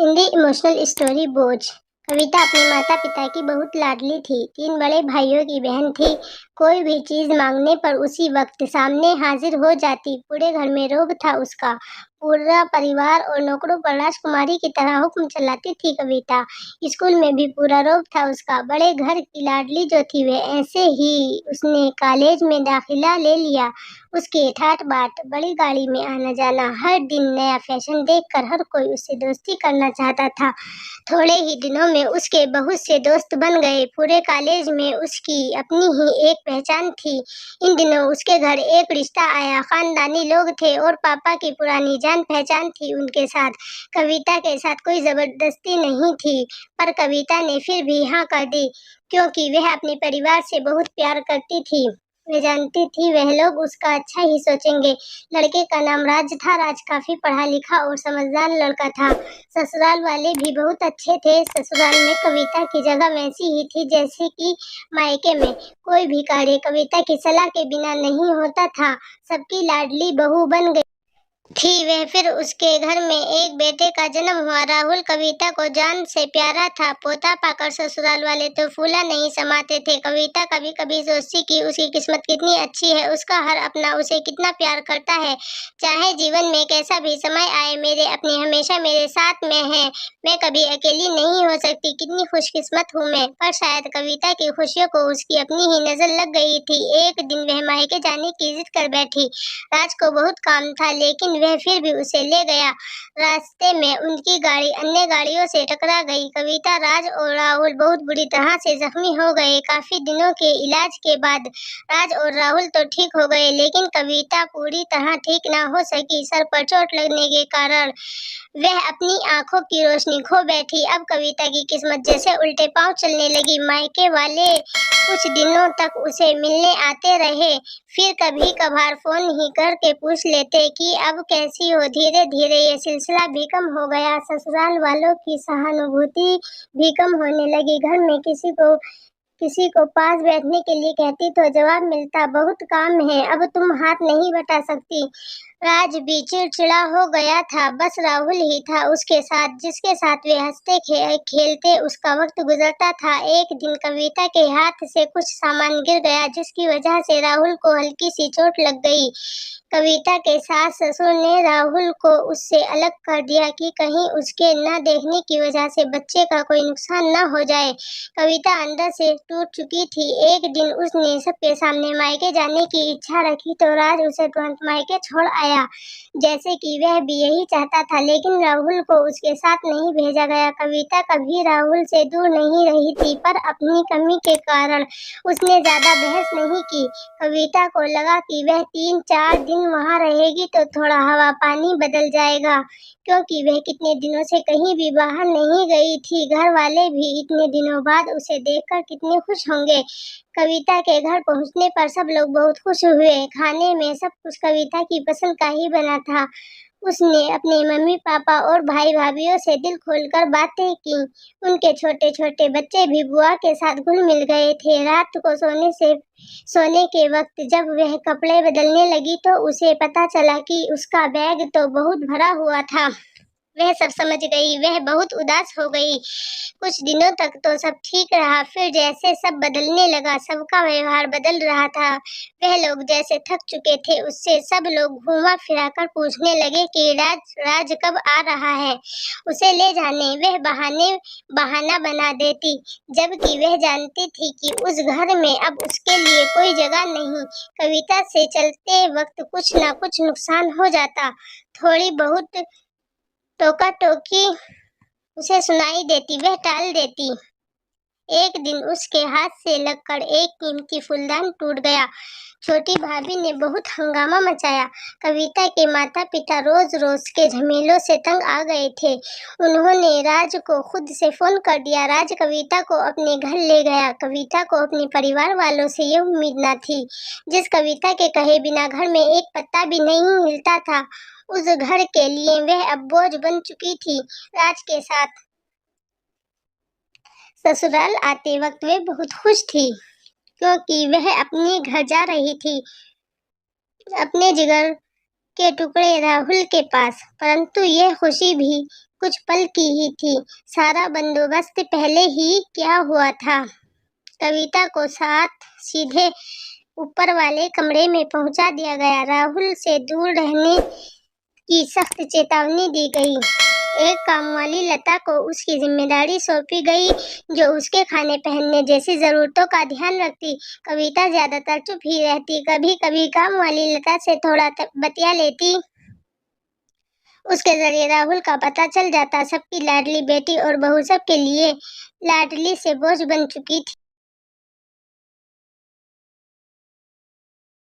Hindi emotional story बोझ। कविता अपने माता पिता की बहुत लाडली थी। 3 बड़े भाइयों की बहन थी। कोई भी चीज मांगने पर उसी वक्त सामने हाजिर हो जाती। पूरे घर में रोब था उसका। पूरा परिवार और नौकरों पर राजकुमारी की तरह हुक्म चलाती थी कविता। स्कूल में भी पूरा रोब था उसका। बड़े घर की लाडली जो थी वह ऐसे ही उसने कॉलेज में दाखिला ले लिया। उसके ठाट बाट, बड़ी गाड़ी में आना जाना, हर दिन नया फैशन देखकर हर कोई उससे दोस्ती करना चाहता था। थोड़े ही दिनों में उसके बहुत से दोस्त बन गए। पूरे कॉलेज में उसकी अपनी ही एक पहचान थी। इन दिनों उसके घर एक रिश्ता आया। खानदानी लोग थे और पापा की पुरानी जान पहचान थी उनके साथ। कविता के साथ कोई जबरदस्ती नहीं थी, पर कविता ने फिर भी हाँ कर दी, क्योंकि वह अपने परिवार से बहुत प्यार करती थी। वह जानती थी वह लोग उसका अच्छा ही सोचेंगे। लड़के का नाम राज था। राज काफी पढ़ा लिखा और समझदार लड़का था। ससुराल वाले भी बहुत अच्छे थे। ससुराल में कविता की जगह वैसी ही थी जैसे कि मायके में। कोई भी कार्य कविता की सलाह के बिना नहीं होता था। सबकी लाडली बहू बन गई थी वह। फिर उसके घर में एक बेटे का जन्म हुआ। राहुल कविता को जान से प्यारा था। पोता पाकर ससुराल वाले तो फूला नहीं समाते थे। कविता कभी कभी सोचती कि उसकी किस्मत कितनी अच्छी है। उसका हर अपना उसे कितना प्यार करता है। चाहे जीवन में कैसा भी समय आए, मेरे अपने हमेशा मेरे साथ में है। मैं कभी अकेली नहीं हो सकती। कितनी खुशकिस्मत हूँ मैं। पर शायद कविता की खुशियों को उसकी अपनी ही नजर लग गई थी। एक दिन वह मायके जाने की जिद कर बैठी। राज को बहुत काम था, लेकिन वह फिर भी उसे ले गया। रास्ते में उनकी गाड़ी अन्य गाड़ियों से टकरा गई। कविता, राज और राहुल बहुत बुरी तरह से जख्मी हो गए। काफी दिनों के इलाज के बाद राज और राहुल तो ठीक हो गए, लेकिन कविता पूरी तरह ठीक ना हो सकी। सर पर चोट लगने के कारण वह अपनी आंखों की रोशनी खो बैठी। अब कविता की किस्मत जैसे उल्टे पांव चलने लगी। मायके वाले कुछ दिनों तक उसे मिलने आते रहे, फिर कभी कभार फोन ही करके पूछ लेते कि अब कैसी हो। धीरे धीरे ये सिलसिला भी कम हो गया। ससुराल वालों की सहानुभूति भी कम होने लगी। घर में किसी को पास बैठने के लिए कहती तो जवाब मिलता, बहुत काम है, अब तुम हाथ नहीं बटा सकती। राज भी चिड़चिड़ा हो गया था। बस राहुल ही था उसके साथ, जिसके साथ वे हंसते खेलते उसका वक्त गुजरता था। एक दिन कविता के हाथ से कुछ सामान गिर गया, जिसकी वजह से राहुल को हल्की सी चोट लग गई। कविता के सास ससुर ने राहुल को उससे अलग कर दिया कि कहीं उसके न देखने की वजह से बच्चे का कोई नुकसान न हो जाए। कविता अंदर से टूट चुकी थी। एक दिन उसने सबके सामने मायके जाने की इच्छा रखी तो राज उसे तुरंत मायके छोड़ आया, जैसे कि वह भी यही चाहता था, लेकिन राहुल को उसके साथ नहीं भेजा गया। कविता कभी राहुल से दूर नहीं रही थी, पर अपनी कमी के कारण उसने ज्यादा बहस नहीं की। कविता को लगा कि वह 3-4 दिन वहां रहेगी तो थोड़ा हवा पानी बदल जाएगा, क्योंकि वह कितने दिनों से कहीं भी बाहर नहीं गई थी। घर वाले भी इतने दिनों बाद उसे देखकर कितने खुश होंगे। कविता के घर पहुंचने पर सब लोग बहुत खुश हुए। खाने में सब कुछ कविता की पसंद का ही बना था। उसने अपने मम्मी पापा और भाई भाभीियों से दिल खोलकर बातें की। उनके छोटे छोटे बच्चे भी बुआ के साथ घुल मिल गए थे। रात को सोने के वक्त जब वह कपड़े बदलने लगी तो उसे पता चला कि उसका बैग तो बहुत भरा हुआ था। वह सब समझ गई। वह बहुत उदास हो गई। कुछ दिनों तक तो सब ठीक रहा, फिर जैसे सब बदलने लगा, सबका व्यवहार बदल रहा था। वह लोग जैसे थक चुके थे उससे। सब लोग घूमा फिरा कर पूछने लगे कि राज कब आ रहा है, उसे ले जाने। वह बहाना बना देती, जबकि वह जानती थी कि उस घर में अब उसके लिए कोई जगह नहीं। कविता से चलते वक्त कुछ न कुछ नुकसान हो जाता। थोड़ी बहुत टोका टोकी उसे सुनाई देती, वह टाल देती। एक दिन उसके हाथ से लगकर एक कीमती फूलदान टूट गया। छोटी भाभी ने बहुत हंगामा मचाया। कविता के माता पिता रोज रोज के झमेलों से तंग आ गए थे। उन्होंने राज को खुद से फोन कर दिया। राज कविता को अपने घर ले गया। कविता को अपने परिवार वालों से ये उम्मीद न थी। जिस कविता के कहे बिना घर में एक पत्ता भी नहीं हिलता था, उस घर के लिए वह अब बोझ बन चुकी थी। राज के साथ ससुराल आते वक्त वे बहुत खुश थी, क्योंकि वह अपने घर जा रही थी। अपने जिगर के टुकड़े राहुल के पास, परंतु यह खुशी भी कुछ पल की ही थी। सारा बंदोबस्त पहले ही क्या हुआ था। कविता को साथ सीधे ऊपर वाले कमरे में पहुंचा दिया गया। राहुल से दूर रहने की सख्त चेतावनी दी गई। एक कामवाली लता को उसकी जिम्मेदारी सौंपी गई, जो उसके खाने पहनने जैसी जरूरतों का ध्यान रखती। कविता ज्यादातर चुप ही रहती, कभी कभी कामवाली लता से थोड़ा बतिया लेती। उसके जरिए राहुल का पता चल जाता। सबकी लाडली बेटी और बहू सबके लिए लाडली से बोझ बन चुकी थी।